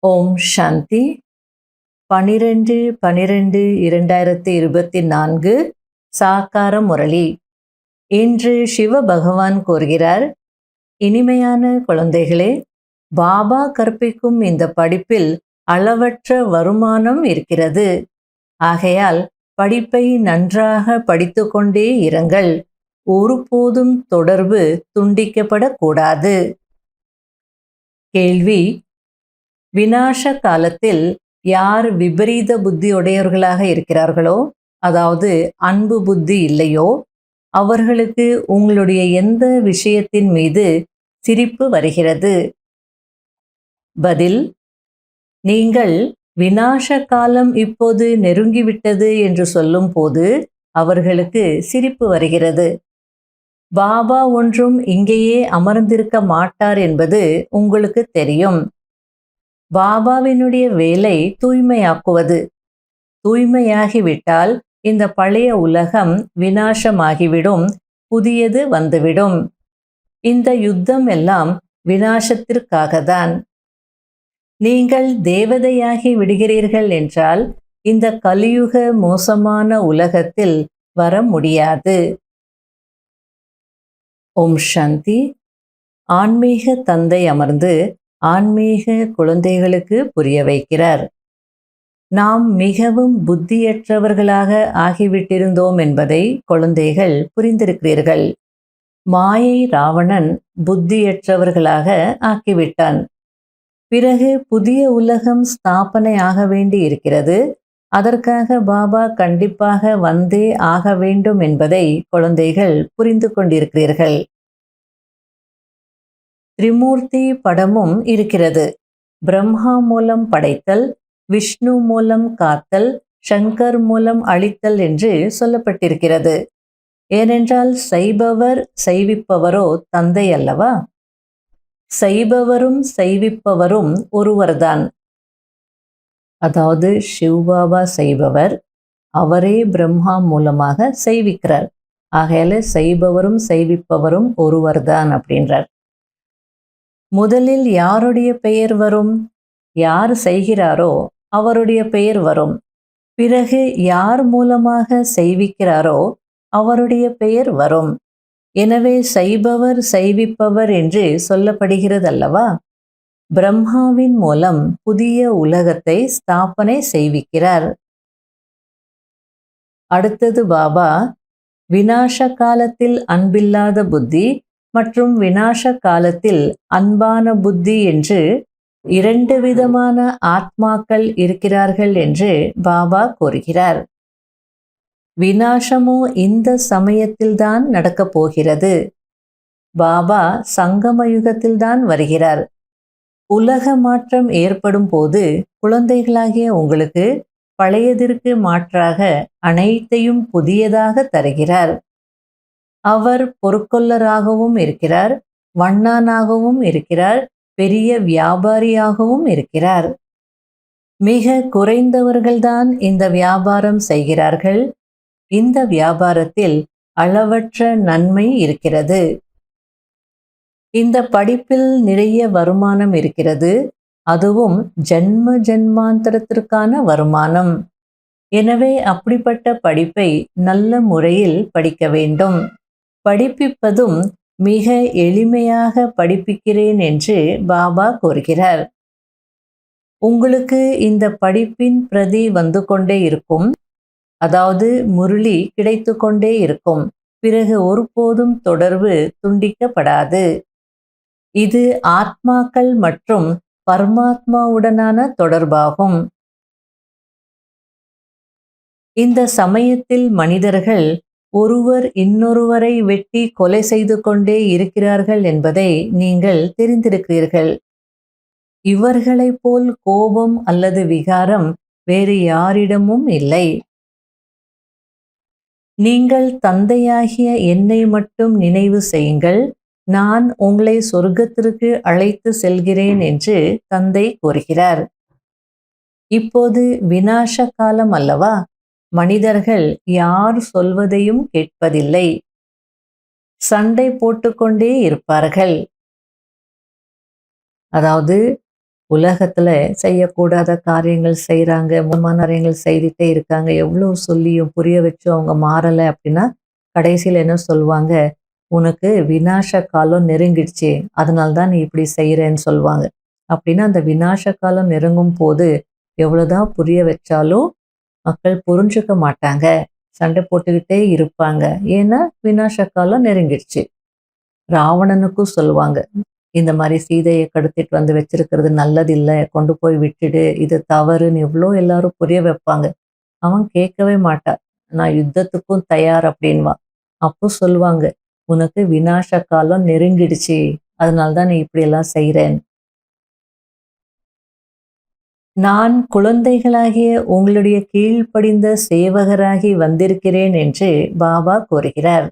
ஓம் சாந்தி. 12/12/2024 சாக்கார முரளி. இன்று சிவ பகவான் கூறுகிறார், இனிமையான குழந்தைகளே, பாபா கற்பிக்கும் இந்த படிப்பில் அளவற்ற வருமானம் இருக்கிறது. ஆகையால் படிப்பை நன்றாக படித்து கொண்டே இருங்கள். ஒருபோதும் தொடர்பு துண்டிக்கப்படக்கூடாது. கேள்வி: விநாச காலத்தில் யார் விபரீத புத்தி உடையவர்களாக இருக்கிறார்களோ, அதாவது அன்பு புத்தி இல்லையோ, அவர்களுக்கு உங்களுடைய எந்த விஷயத்தின் மீது சிரிப்பு வருகிறது? பதில்: நீங்கள் விநாச காலம் இப்போது நெருங்கிவிட்டது என்று சொல்லும் போது அவர்களுக்கு சிரிப்பு வருகிறது. பாபா ஒன்றும் இங்கேயே அமர்ந்திருக்க மாட்டார் என்பது உங்களுக்கு தெரியும். பாபாவினுடைய வேலை தூய்மையாக்குவது. தூய்மையாகிவிட்டால் இந்த பழைய உலகம் விநாசமாகிவிடும், புதியது வந்துவிடும். இந்த யுத்தம் எல்லாம் விநாசத்திற்காகத்தான். நீங்கள் தேவதையாகி விடுகிறீர்கள் என்றால் இந்த கலியுக மோசமான உலகத்தில் வர முடியாது. ஓம் சாந்தி. ஆன்மீக தந்தை அமர்ந்து ஆன்மீக குழந்தைகளுக்கு புரிய வைக்கிறார். நாம் மிகவும் புத்தியற்றவர்களாக ஆகிவிட்டிருந்தோம் என்பதை குழந்தைகள் புரிந்திருக்கிறீர்கள். மாயை ராவணன் புத்தியற்றவர்களாக ஆக்கிவிட்டான். பிறகு புதிய உலகம் ஸ்தாபனை ஆக வேண்டி இருக்கிறது. அதற்காக பாபா கண்டிப்பாக வந்தே ஆக வேண்டும் என்பதை குழந்தைகள் புரிந்து கொண்டிருக்கிறீர்கள். திரிமூர்த்தி படமும் இருக்கிறது. பிரம்மா மூலம் படைத்தல், விஷ்ணு மூலம் காத்தல், சங்கர் மூலம் அழித்தல் என்று சொல்லப்பட்டிருக்கிறது. ஏனென்றால் செய்பவர் செய்விப்பவரோ தந்தை அல்லவா? செய்பவரும் செய்விப்பவரும் ஒருவர்தான். அதாவது சிவபாபா செய்பவர், அவரே பிரம்மா மூலமாக செய்விக்கிறார். ஆகையால செய்பவரும் செய்விப்பவரும் ஒருவர்தான் அப்படின்றார். முதலில் யாருடைய பெயர் வரும்? யார் செய்கிறாரோ அவருடைய பெயர் வரும். பிறகு யார் மூலமாக செய்விக்கிறாரோ அவருடைய பெயர் வரும். எனவே செய்பவர் செய்விப்பவர் என்று சொல்லப்படுகிறதல்லவா? பிரம்மாவின் மூலம் புதிய உலகத்தை ஸ்தாபனை செய்விக்கிறார். அடுத்தது பாபா விநாச காலத்தில் அன்பில்லாத புத்தி மற்றும் விநாச காலத்தில் அன்பான புத்தி என்று 2 விதமான ஆத்மாக்கள் இருக்கிறார்கள் என்று பாபா கூறுகிறார். விநாசமோ இந்த சமயத்தில்தான் நடக்கப் போகிறது. பாபா சங்கம யுகத்தில்தான் வருகிறார். உலக மாற்றம் ஏற்படும் போது குழந்தைகளாகிய உங்களுக்கு பழையதிற்கு மாற்றாக அனைத்தையும் புதியதாக தருகிறார். அவர் பொற்கொல்லராகவும் இருக்கிறார், வண்ணானாகவும் இருக்கிறார், பெரிய வியாபாரியாகவும் இருக்கிறார். மிக குறைந்தவர்கள்தான் இந்த வியாபாரம் செய்கிறார்கள். இந்த வியாபாரத்தில் அளவற்ற நன்மை இருக்கிறது. இந்த படிப்பில் நிறைய வருமானம் இருக்கிறது. அதுவும் ஜன்ம ஜன்மாந்தரத்திற்கான வருமானம். எனவே அப்படிப்பட்ட படிப்பை நல்ல முறையில் படிக்க வேண்டும். படிப்பிப்பதும் மிக எளிமையாக படிப்பிக்கிறேன் என்று பாபா கூறுகிறார். உங்களுக்கு இந்த படிப்பின் பிரதி வந்து கொண்டே இருக்கும். அதாவது முரளி கிடைத்து கொண்டே இருக்கும். பிறகு ஒருபோதும் தொடர்பு துண்டிக்கப்படாது. இது ஆத்மாக்கள் மற்றும் பரமாத்மாவுடனான தொடர்பாகும். இந்த சமயத்தில் மனிதர்கள் ஒருவர் இன்னொருவரை வெட்டி கொலை செய்து கொண்டே இருக்கிறார்கள் என்பதை நீங்கள் தெரிந்திருக்கிறீர்கள். இவர்களைப் போல் கோபம் அல்லது விகாரம் வேறு யாரிடமும் இல்லை. நீங்கள் தந்தையாகிய என்னை மட்டும் நினைவு செய்யுங்கள், நான் உங்களை சொர்க்கத்திற்கு அழைத்து செல்கிறேன் என்று தந்தை கூறுகிறார். இப்போது விநாச காலம் அல்லவா? மனிதர்கள் யார் சொல்வதையும் கேட்பதில்லை. சண்டை போட்டுக்கொண்டே இருப்பார்கள். அதாவது உலகத்துல செய்யக்கூடாத காரியங்கள் செய்றாங்க, மோசமான காரியங்கள் செய்துட்டே இருக்காங்க. எவ்வளோ சொல்லியும் புரிய வச்சும் அவங்க மாறல அப்படின்னா, கடைசியில என்ன சொல்லுவாங்க, "உனக்கு விநாச காலம் நெருங்கிடுச்சு. அதனால தான் நீ இப்படி செய்றேன்னு" சொல்லுவாங்க. அப்படின்னா அந்த விநாச காலம் நெருங்கும்போது, எவ்வளோதான் புரிய வச்சாலும் மக்கள் புரிஞ்சுக்க மாட்டாங்க. சண்டை போட்டுக்கிட்டே இருப்பாங்க. ஏன்னா, விநாச காலம் நெருங்கிடுச்சு. ராவணனுக்கும் சொல்லுவாங்க. இந்த மாரி சீதைய கடத்திட்டு வந்து வச்சிருக்கிறது நல்லதில்ல. கொண்டு போய் விட்டுடு. இது தவறுன்னு எவ்ளோ எல்லாரும் புரிய வைப்பாங்க. அவன் கேட்கவே மாட்டான். நான் யுத்தத்துக்கும் தயார் அப்படின்வான். அப்போ சொல்லுவாங்க, "உனக்கு விநாச காலம் நெருங்கிடுச்சு. அதனால தான் நீ இப்படியெல்லாம் செய்றேன்னு." நான் குழந்தைகளாகிய உங்களுடைய கீழ்ப்படிந்த சேவகராகி வந்திருக்கிறேன் என்று பாபா கூறுகிறார்.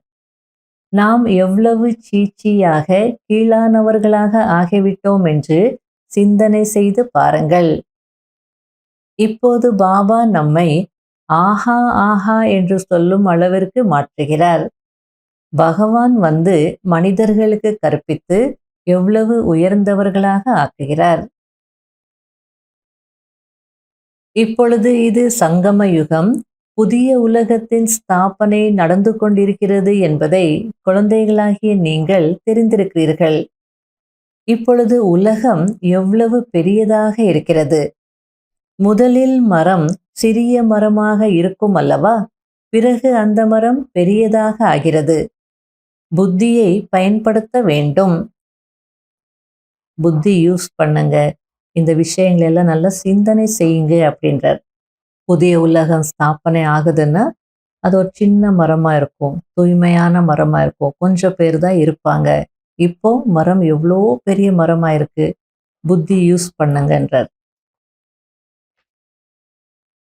நாம் எவ்வளவு சீச்சியாக கீழானவர்களாக ஆகிவிட்டோம் என்று சிந்தனை செய்து பாருங்கள். இப்போது பாபா நம்மை ஆஹா ஆஹா என்று சொல்லும் அளவிற்கு மாற்றுகிறார். பகவான் வந்து மனிதர்களுக்கு கற்பித்து எவ்வளவு உயர்ந்தவர்களாக ஆக்குகிறார். இப்பொழுது இது சங்கம யுகம். புதிய உலகத்தின் ஸ்தாபனை நடந்து கொண்டிருக்கிறது என்பதை குழந்தைகளாகிய நீங்கள் தெரிந்திருக்கிறீர்கள். இப்பொழுது உலகம் எவ்வளவு பெரியதாக இருக்கிறது. முதலில் மரம் சிறிய மரமாக இருக்கும் அல்லவா? பிறகு அந்த மரம் பெரியதாக ஆகிறது. புத்தியை பயன்படுத்த வேண்டும். புத்தி யூஸ் பண்ணுங்க. இந்த விஷயங்கள் எல்லாம் நல்லா சிந்தனை செய்யுங்க அப்படின்றார். புதிய உலகம் ஸ்தாபனை ஆகுதுன்னா, அது ஒரு சின்ன மரமா இருக்கும். தூய்மையான மரமா இருக்கும். கொஞ்சம் பேர் தான் இருப்பாங்க. இப்போ மரம் எவ்வளோ பெரிய மரமா இருக்கு. புத்தி யூஸ் பண்ணுங்கன்றார்.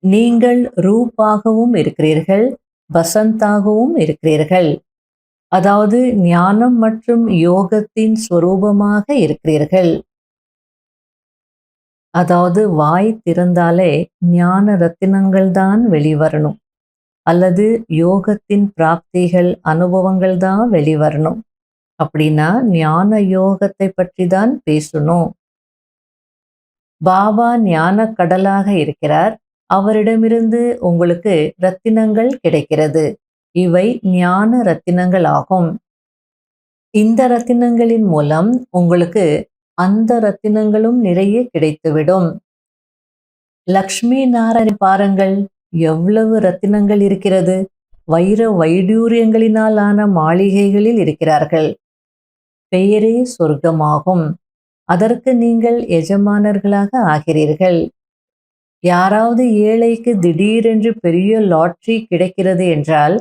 நீங்கள் ரூபாகவும் இருக்கிறீர்கள், வசந்தாகவும் இருக்கிறீர்கள். அதாவது ஞானம் மற்றும் யோகத்தின் ஸ்வரூபமாக இருக்கிறீர்கள். அதாவது வாய் திறந்தாலே ஞான ரத்தினங்கள் தான் வெளிவரணும். அல்லது யோகத்தின் பிராப்திகள், அனுபவங்கள் தான் வெளிவரணும். அப்படின்னா ஞான யோகத்தை பற்றி தான் பேசணும். பாபா ஞான கடலாக இருக்கிறார். அவரிடமிருந்து உங்களுக்கு ரத்தினங்கள் கிடைக்கிறது. இவை ஞான ரத்தினங்கள் ஆகும். இந்த ரத்தினங்களின் மூலம் உங்களுக்கு அந்த ரத்தினங்களும் நிறைய கிடைத்துவிடும். லக்ஷ்மி நாராயண் பாருங்கள், எவ்வளவு ரத்தினங்கள் இருக்கிறது. வைர வைடூரியங்களினால் ஆன மாளிகைகளில் இருக்கிறார்கள். பெயரே சொர்க்கமாகும். அதற்கு நீங்கள் எஜமானர்களாக ஆகிறீர்கள். யாராவது ஏழைக்கு திடீரென்று பெரிய லாட்டரி கிடைக்கிறது என்றால்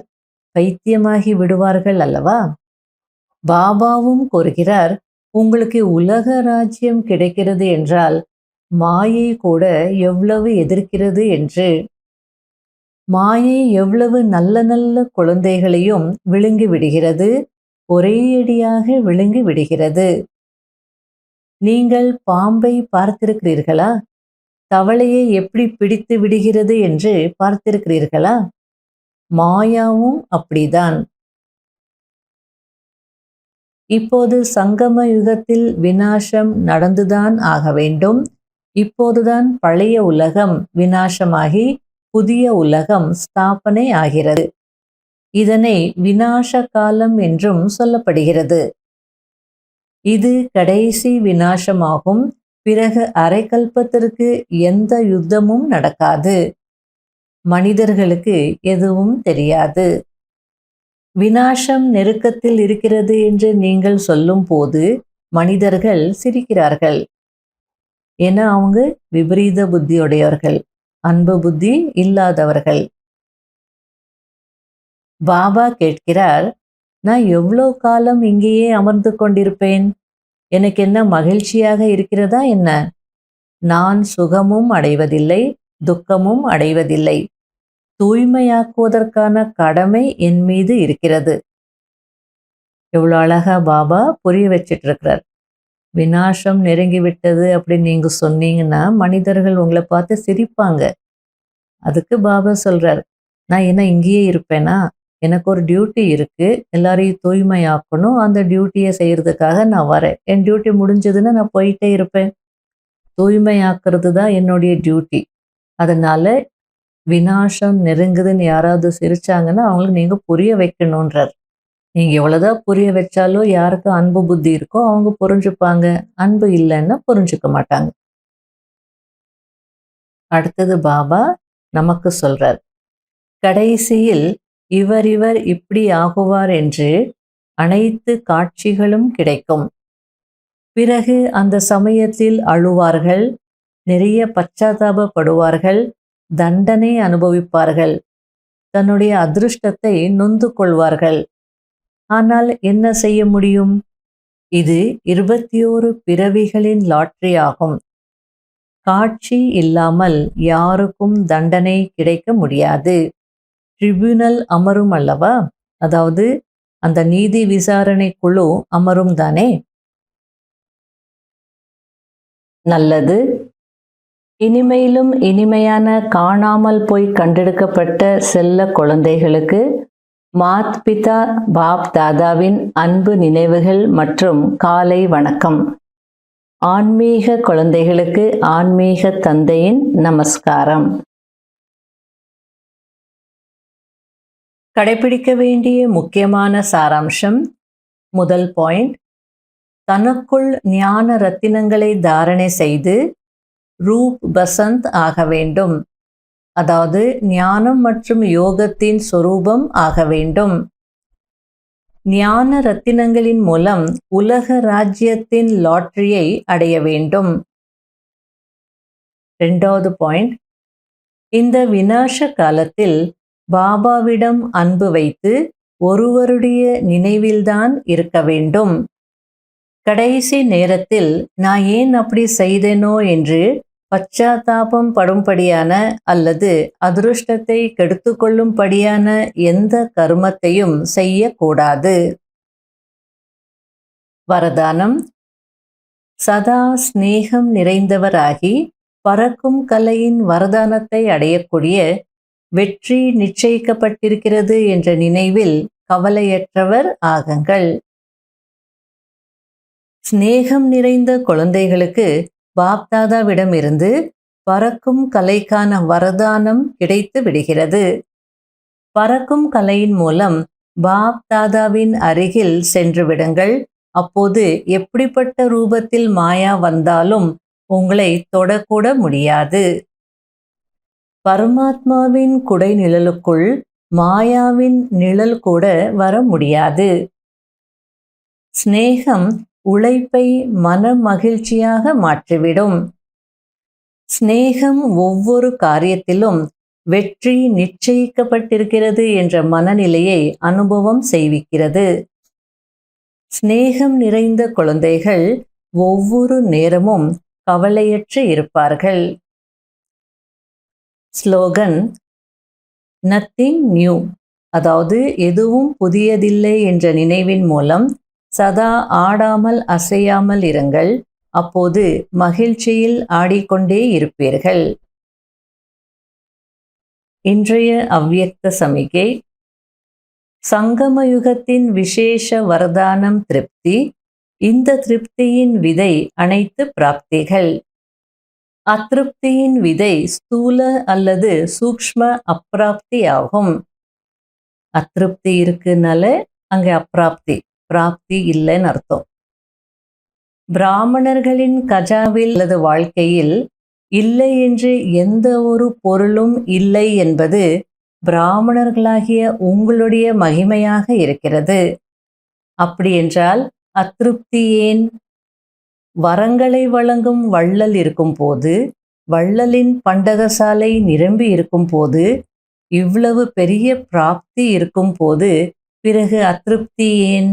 பைத்தியமாகி விடுவார்கள் அல்லவா? பாபாவும் கூறுகிறார், உங்களுக்கு உலக ராஜ்யம் கிடைக்கிறது என்றால் மாயை கூட எவ்வளவு எதிர்க்கிறது என்று. மாயை எவ்வளவு நல்ல நல்ல குழந்தைகளையும் விழுங்கி விடுகிறது. ஒரேயடியாக விழுங்கி விடுகிறது. நீங்கள் பாம்பை பார்த்திருக்கிறீர்களா? தவளையை எப்படி பிடித்து விடுகிறது என்று பார்த்திருக்கிறீர்களா? மாயாவும் அப்படிதான். இப்போது சங்கம யுகத்தில் விநாசம் நடந்துதான் ஆக வேண்டும். இப்போதுதான் பழைய உலகம் விநாசமாகி புதிய உலகம் ஸ்தாபனை ஆகிறது. இதனை விநாச காலம் என்றும் சொல்லப்படுகிறது. இது கடைசி விநாசமாகும். பிறகு அரைக்கல்பத்திற்கு எந்த யுத்தமும் நடக்காது. மனிதர்களுக்கு எதுவும் தெரியாது. விநாசம் நெருக்கத்தில் இருக்கிறது என்று நீங்கள் சொல்லும் போது மனிதர்கள் சிரிக்கிறார்கள். ஏன்னா அவங்க விபரீத புத்தியுடையவர்கள், அன்பு புத்தி இல்லாதவர்கள். பாபா கேட்கிறார், நான் எவ்வளோ காலம் இங்கேயே அமர்ந்து கொண்டிருப்பேன்? எனக்கு என்ன மகிழ்ச்சியாக இருக்கிறதா என்ன? நான் சுகமும் அடைவதில்லை, துக்கமும் அடைவதில்லை. தூய்மையாக்குவதற்கான கடமை என் மீது இருக்கிறது. எவ்வளோ அழகா பாபா புரிய வச்சிட்டு இருக்கிறார். விநாசம் நெருங்கி விட்டது அப்படின்னு நீங்க சொன்னீங்கன்னா மனிதர்கள் உங்களை பார்த்து சிரிப்பாங்க. அதுக்கு பாபா சொல்றார், நான் என்ன இங்கேயே இருப்பேனா? எனக்கு ஒரு டியூட்டி இருக்கு. எல்லாரையும் தூய்மையாக்கணும். அந்த டியூட்டியை செய்யறதுக்காக நான் வரேன். என் டியூட்டி முடிஞ்சதுன்னா நான் போயிட்டே இருப்பேன். தூய்மையாக்குறது தான் என்னுடைய டியூட்டி. அதனால விநாசம் நெருங்குதுன்னு யாராவது சிரிச்சாங்கன்னா அவங்களுக்கு நீங்க புரிய வைக்கணுன்றார். நீங்க எவ்வளவுதான் புரிய வச்சாலும் யாருக்கு அன்பு புத்தி இருக்கோ அவங்க புரிஞ்சுப்பாங்க. அன்பு இல்லைன்னா புரிஞ்சுக்க மாட்டாங்க. அடுத்தது பாபா நமக்கு சொல்றார், கடைசியில் இவர் இப்படி ஆகுவார் என்று அனைத்து காட்சிகளும் கிடைக்கும். பிறகு அந்த சமயத்தில் அழுவார்கள், நிறைய பச்சாத்தாபப்படுவார்கள், தண்டனை அனுபவிப்பார்கள், தன்னுடைய அதிருஷ்டத்தை நொந்து கொள்வார்கள். ஆனால் என்ன செய்ய முடியும்? இது 21 பிறவிகளின் லாட்டரி ஆகும். காட்சி இல்லாமல் யாருக்கும் தண்டனை கிடைக்க முடியாது. ட்ரிபியூனல் அமரும் அல்லவா? அதாவது அந்த நீதி விசாரணை குழு அமரும் தானே. நல்லது. இனிமையிலும் இனிமையான காணாமல் போய் கண்டெடுக்கப்பட்ட செல்ல குழந்தைகளுக்கு மாத் பிதா பாப் தாதாவின் அன்பு நினைவுகள் மற்றும் காலை வணக்கம். ஆன்மீக குழந்தைகளுக்கு ஆன்மீக தந்தையின் நமஸ்காரம். கடைபிடிக்க வேண்டிய முக்கியமான சாராம்சம். முதல் பாயிண்ட், தனக்குள் ஞான ரத்தினங்களை தாரணை செய்து ரூப் பசந்த் ஆக வேண்டும். அதாவது ஞானம் மற்றும் யோகத்தின் சொரூபம் ஆக வேண்டும். ஞான ரத்தினங்களின் மூலம் உலக ராஜ்யத்தின் லாட்டரியை அடைய வேண்டும். இரண்டாவது பாயிண்ட், இந்த விநாச காலத்தில் பாபாவிடம் அன்பு வைத்து ஒருவருடைய நினைவில்தான் இருக்க வேண்டும். கடைசி நேரத்தில் நான் ஏன் அப்படி செய்தேனோ என்று பச்சாத்தாபம் படும்படியான அல்லது அதிருஷ்டத்தை கெடுத்துக்கொள்ளும்படியான எந்த கர்மத்தையும் செய்யக்கூடாது. வரதானம், சதா ஸ்நேகம் நிறைந்தவராகி பறக்கும் கலையின் வரதானத்தை அடையக்கூடிய வெற்றி நிச்சயிக்கப்பட்டிருக்கிறது என்ற நினைவில் கவலையற்றவர் ஆகுங்கள். ஸ்நேகம் நிறைந்த குழந்தைகளுக்கு பாப்தாதாவிடம் இருந்து பறக்கும் கலைக்கான வரதானம் கிடைத்து விடுகிறது. பறக்கும் கலையின் மூலம் பாப்தாதாவின் அருகில் சென்று விடுங்கள். அப்போது எப்படிப்பட்ட ரூபத்தில் மாயா வந்தாலும் உங்களை தொடக்கூட முடியாது. பரமாத்மாவின் குடை நிழலுக்குள் மாயாவின் நிழல் கூட வர முடியாது. ஸ்நேகம் உழைப்பை மன மகிழ்ச்சியாக மாற்றிவிடும். ஸ்நேகம் ஒவ்வொரு காரியத்திலும் வெற்றி நிச்சயிக்கப்பட்டிருக்கிறது என்ற மனநிலையை அனுபவம் செய்விக்கிறது. ஸ்நேகம் நிறைந்த குழந்தைகள் ஒவ்வொரு நேரமும் கவலையற்று இருப்பார்கள். ஸ்லோகன், நத்திங் நியூ, அதாவது எதுவும் புதியதில்லை என்ற நினைவின் மூலம் சதா ஆடாமல் அசையாமல் இருங்கள். அப்போது மகிழ்ச்சியில் ஆடிக்கொண்டே இருப்பீர்கள். இன்றைய அவ்வியக்த சமிகை. சங்கமயுகத்தின் விசேஷ வரதானம் திருப்தி. இந்த திருப்தியின் விதை அனைத்து பிராப்திகள். அதிருப்தியின் விதை ஸ்தூல அல்லது சூக்ஷ்ம அப்பிராப்தி ஆகும். அதிருப்தி இருக்குனால அங்கே அப்பிராப்தி, பிராப்தி இல்லைன்னு அர்த்தம். பிராமணர்களின் கஜாவில் அல்லது வாழ்க்கையில் இல்லை என்று எந்த ஒரு பொருளும் இல்லை என்பது பிராமணர்களாகிய உங்களுடைய மகிமையாக இருக்கிறது. அப்படி என்றால் அதிருப்தி ஏன்? வரங்களை வழங்கும் வள்ளல் இருக்கும் போது, வள்ளலின் பண்டகசாலை நிரம்பி இருக்கும் போது, இவ்வளவு பெரிய பிராப்தி இருக்கும் போது பிறகு அதிருப்தி ஏன்?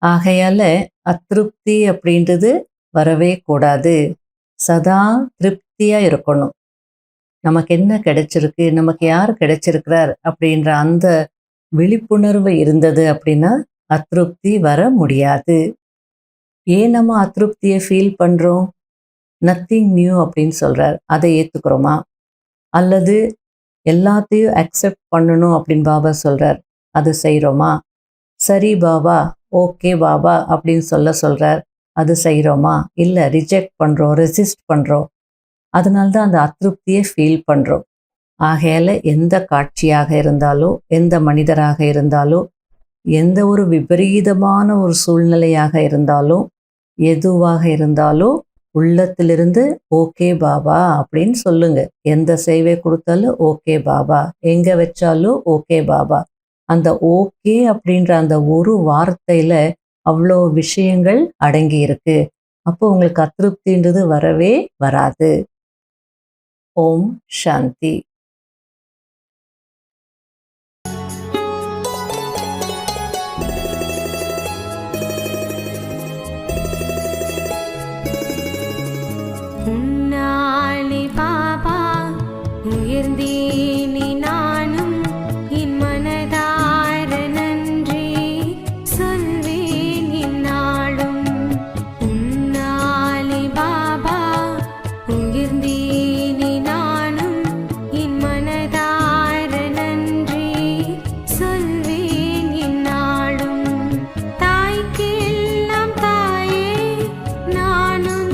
ஆகையால அதிருப்தி அப்படின்றது வரவே கூடாது. சதா திருப்தியா இருக்கணும். நமக்கு என்ன கிடைச்சிருக்கு, நமக்கு யார் கிடைச்சிருக்கிறார் அப்படின்ற அந்த விழிப்புணர்வு இருந்தது அப்படின்னா அதிருப்தி வர முடியாது. ஏன் நம்ம அதிருப்தியை ஃபீல் பண்றோம்? நத்திங் நியூ அப்படின்னு சொல்றார். அதை ஏத்துக்கிறோமா? அல்லது எல்லாத்தையும் அக்செப்ட் பண்ணணும் அப்படின்னு பாபா சொல்றார், அது செய்கிறோமா? சரி பாபா, ஓகே பாபா அப்படின்னு சொல்றார். அது செய்கிறோமா, இல்லை ரிஜெக்ட் பண்ணுறோம், ரெசிஸ்ட் பண்ணுறோம். அதனால தான் அந்த அதிருப்தியை ஃபீல் பண்ணுறோம். ஆகையால் எந்த காட்சியாக இருந்தாலோ, எந்த மனிதராக இருந்தாலோ, எந்த ஒரு விபரீதமான ஒரு சூழ்நிலையாக இருந்தாலும், எதுவாக இருந்தாலும் உள்ளத்திலிருந்து ஓகே பாபா அப்படின்னு சொல்லுங்க. எந்த சேவை கொடுத்தாலும் ஓகே பாபா, எங்கே வச்சாலும் ஓகே பாபா. அந்த ஓகே அப்படின்ற அந்த ஒரு வார்த்தையில் அவ்வளோ விஷயங்கள் அடங்கி இருக்கு. அப்போ உங்களுக்கு அதிருப்தின்றது வரவே வராது. ஓம் சாந்தி. உன்னாலே பாபா உயர்ந்தேனே நானும் என் மனதார நன்றி சொல்வேன் என்னாலும். உன்னாலே பாபா உயர்ந்தேனே நானும் என் மனதார நன்றி சொல்வேன் என்னாலும். தாய்க்கெல்லாம் தாயே நானும்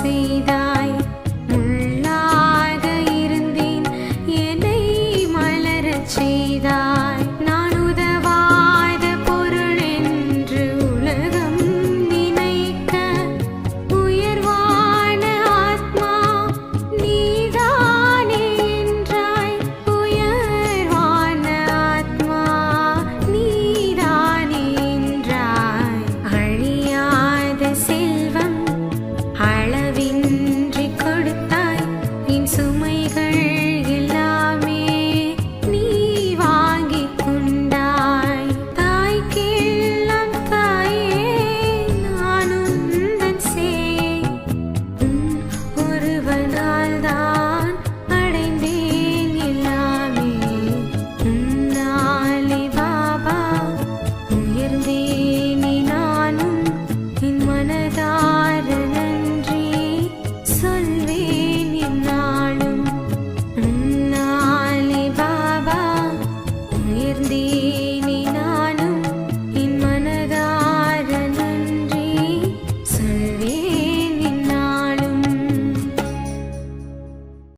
செய்தாய். முள்ளாக இருந்தேன், என்னை மலரச் செய்தாய். நான் உதவாத பொருள் என்று உலகம் நினைக்க, உயர்வான ஆத்மா நீதானே என்றாய். உயர்வான ஆத்மா நீதானே என்றாய். அழியாத செல்வம் அளவின்றி கொடுத்தாய். என் சுமைகள் எல்லாமே நீ வாங்கிக் கொண்டாய். தாய்க்கெல்லாம் தாயே நான் உந்தன் சேயே. உன் ஒருவனால் தான் அடைந்தேன் எல்லாமே. உன்னாலே பாபா உயர்ந்தேனே நானும் என் மனதார நன்றி சொல்வேன் என்னாலும். உன்னாலே பாபா உயர்ந்தேன்